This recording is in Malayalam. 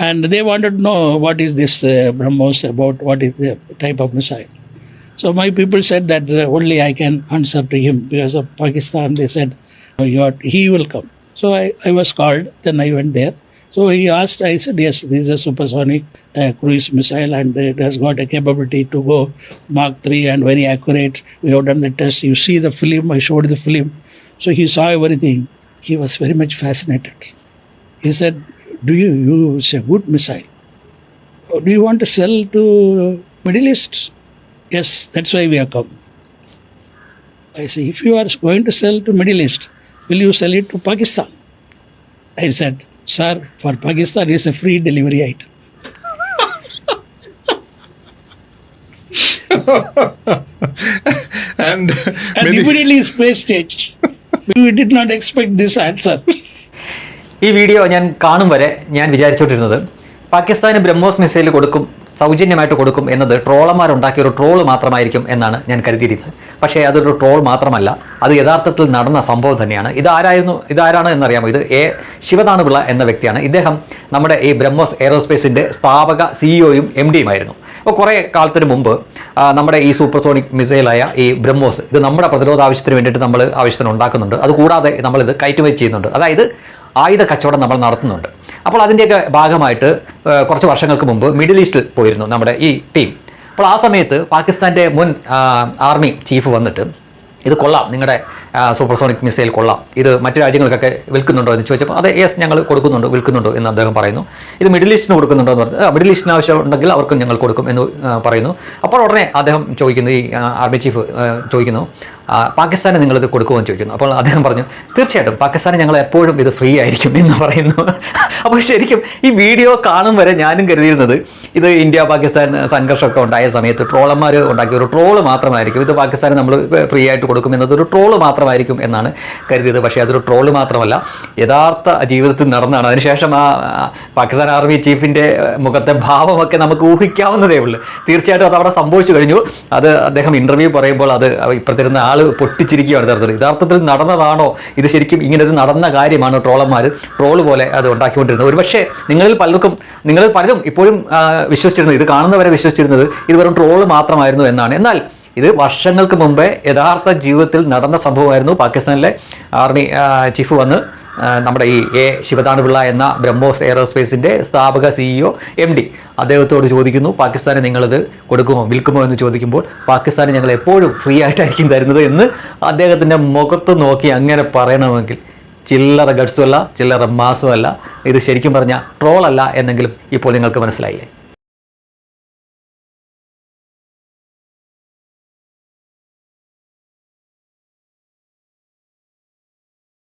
And they wanted to know what is this BrahMos about, what is the type of missile. So my people said that only I can answer to him because of Pakistan. They said, he will come. So I was called, then I went there. So he asked, I said, yes, this is a supersonic cruise missile and it has got a capability to go Mach 3 and very accurate. We have done the test. You see the film, I showed the film. So he saw everything. He was very much fascinated. He said, it's a good missile. Do you want to sell to Middle East? Yes, that's why we have come. I say, if you are going to sell to Middle East, will you sell it to Pakistan? I said, sir, for Pakistan it's a free delivery item. and immediately his face changed. We did not expect this answer. ഈ വീഡിയോ ഞാൻ കാണും വരെ ഞാൻ വിചാരിച്ചുകൊണ്ടിരുന്നത് പാകിസ്ഥാന് ബ്രഹ്മോസ് മിസൈൽ കൊടുക്കും, സൗജന്യമായിട്ട് കൊടുക്കും എന്നത് ട്രോളന്മാരുണ്ടാക്കിയ ഒരു ട്രോള് മാത്രമായിരിക്കും എന്നാണ് ഞാൻ കരുതിയിരുന്നത്. പക്ഷേ അതൊരു ട്രോൾ മാത്രമല്ല, അത് യഥാർത്ഥത്തിൽ നടന്ന സംഭവം തന്നെയാണ്. ഇതാരാണ് എന്നറിയാമോ? ഇത് ശിവദാനു പിള്ള എന്ന വ്യക്തിയാണ്. ഇദ്ദേഹം നമ്മുടെ ഈ ബ്രഹ്മോസ് എയറോസ്പേസിൻ്റെ സ്ഥാപക സിഇഒയും MDയും ആയിരുന്നു. അപ്പോൾ കുറേ കാലത്തിന് മുമ്പ് നമ്മുടെ ഈ സൂപ്പർസോണിക് മിസൈലായ ഈ ബ്രഹ്മോസ് ഇത് നമ്മുടെ പ്രതിരോധ ആവശ്യത്തിന് വേണ്ടിയിട്ട് നമ്മൾ ആവശ്യത്തിന് ഉണ്ടാക്കുന്നുണ്ട്. അതുകൂടാതെ നമ്മളിത് കയറ്റുമതി ചെയ്യുന്നുണ്ട്. അതായത് ആയുധ കച്ചവടം നമ്മൾ നടത്തുന്നുണ്ട്. അപ്പോൾ അതിൻ്റെയൊക്കെ ഭാഗമായിട്ട് കുറച്ച് വർഷങ്ങൾക്ക് മുമ്പ് മിഡിൽ ഈസ്റ്റിൽ പോയിരുന്നു നമ്മുടെ ഈ ടീം. അപ്പോൾ ആ സമയത്ത് പാകിസ്ഥാൻ്റെ മുൻ ആർമി ചീഫ് വന്നിട്ട് ഇത് കൊള്ളാം, നിങ്ങളുടെ സൂപ്പർസോണിക് മിസൈൽ കൊള്ളാം, ഇത് മറ്റു രാജ്യങ്ങൾക്കൊക്കെ വിൽക്കുന്നുണ്ടോ എന്ന് ചോദിച്ചപ്പോൾ അത് യെസ് ഞങ്ങൾ വിൽക്കുന്നുണ്ടോ എന്ന് അദ്ദേഹം പറയുന്നു. ഇത് മിഡിൽ ഈസ്റ്റിന് കൊടുക്കുന്നുണ്ടോ എന്ന് പറഞ്ഞു. മിഡിൽ ഈസ്റ്റിന് ആവശ്യം ഉണ്ടെങ്കിൽ അവർക്കും ഞങ്ങൾ കൊടുക്കും എന്ന് പറയുന്നു. അപ്പോൾ ഉടനെ അദ്ദേഹം ചോദിക്കുന്നു, ഈ ആർമി ചീഫ് ചോദിക്കുന്നു, പാകിസ്ഥാന് നിങ്ങളിത് കൊടുക്കുമെന്ന് ചോദിക്കുന്നു. അപ്പോൾ അദ്ദേഹം പറഞ്ഞു, തീർച്ചയായിട്ടും പാകിസ്ഥാന് ഞങ്ങൾ എപ്പോഴും ഇത് ഫ്രീ ആയിരിക്കും എന്ന് പറയുന്നു. അപ്പോൾ ശരിക്കും ഈ വീഡിയോ കാണും വരെ ഞാനും കരുതിയിരുന്നത് ഇത് ഇന്ത്യ പാകിസ്ഥാൻ സംഘർഷമൊക്കെ ഉണ്ടായ സമയത്ത് ട്രോളന്മാർ ഉണ്ടാക്കിയ ഒരു ട്രോള് മാത്രമായിരിക്കും, ഇത് പാകിസ്ഥാന് നമ്മൾ ഫ്രീ ആയിട്ട് കൊടുക്കും എന്നതൊരു ട്രോള് മാത്രമായിരിക്കും എന്നാണ് കരുതിയത്. പക്ഷേ അതൊരു ട്രോള് മാത്രമല്ല, യഥാർത്ഥ ജീവിതത്തിൽ നടന്നതാണ്. അതിനുശേഷം ആ പാകിസ്ഥാൻ ആർമി ചീഫിൻ്റെ മുഖത്തെ ഭാവമൊക്കെ നമുക്ക് ഊഹിക്കാവുന്നതേ ഉള്ളൂ. തീർച്ചയായിട്ടും അത് അവിടെ സംഭവിച്ചു കഴിഞ്ഞു. അത് അദ്ദേഹം ഇൻ്റർവ്യൂ പറയുമ്പോൾ അത് ഇപ്പുറത്തിരുന്ന ആൾ പൊട്ടിച്ചിരിക്കുകയാണ്. യഥാർത്ഥത്തിൽ നടന്നതാണോ ഇത്? ശരിക്കും ഇങ്ങനൊരു നടന്ന കാര്യമാണ് ട്രോള് പോലെ അത് ഉണ്ടാക്കിക്കൊണ്ടിരുന്നത്. ഒരുപക്ഷെ നിങ്ങളിൽ പലരും ഇപ്പോഴും വിശ്വസിച്ചിരുന്നത്, ഇത് കാണുന്നവരെ വിശ്വസിച്ചിരുന്നത് ഇത് വെറും ട്രോള് മാത്രമായിരുന്നു എന്നാണ്. എന്നാൽ ഇത് വർഷങ്ങൾക്ക് മുമ്പേ യഥാർത്ഥ ജീവിതത്തിൽ നടന്ന സംഭവമായിരുന്നു. പാകിസ്ഥാനിലെ ആർമി ചീഫ് വന്ന് നമ്മുടെ ഈ ശിവദാനു പിള്ള എന്ന ബ്രഹ്മോസ് എയറോസ്പേസിൻ്റെ സ്ഥാപക CEO MD അദ്ദേഹത്തോട് ചോദിക്കുന്നു, പാകിസ്ഥാന് നിങ്ങളിത് വിൽക്കുമോ എന്ന് ചോദിക്കുമ്പോൾ പാകിസ്ഥാന് ഞങ്ങൾ എപ്പോഴും ഫ്രീ ആയിട്ടായിരിക്കും തരുന്നത് എന്ന് അദ്ദേഹത്തിൻ്റെ മുഖത്ത് നോക്കി അങ്ങനെ പറയണമെങ്കിൽ ചില്ലറ ഗഡ്സുമല്ല, ചില്ലറ മാസുമല്ല, ഇത് ശരിക്കും പറഞ്ഞാൽ ട്രോളല്ല എന്നെങ്കിലും ഇപ്പോൾ നിങ്ങൾക്ക് മനസ്സിലായില്ലേ?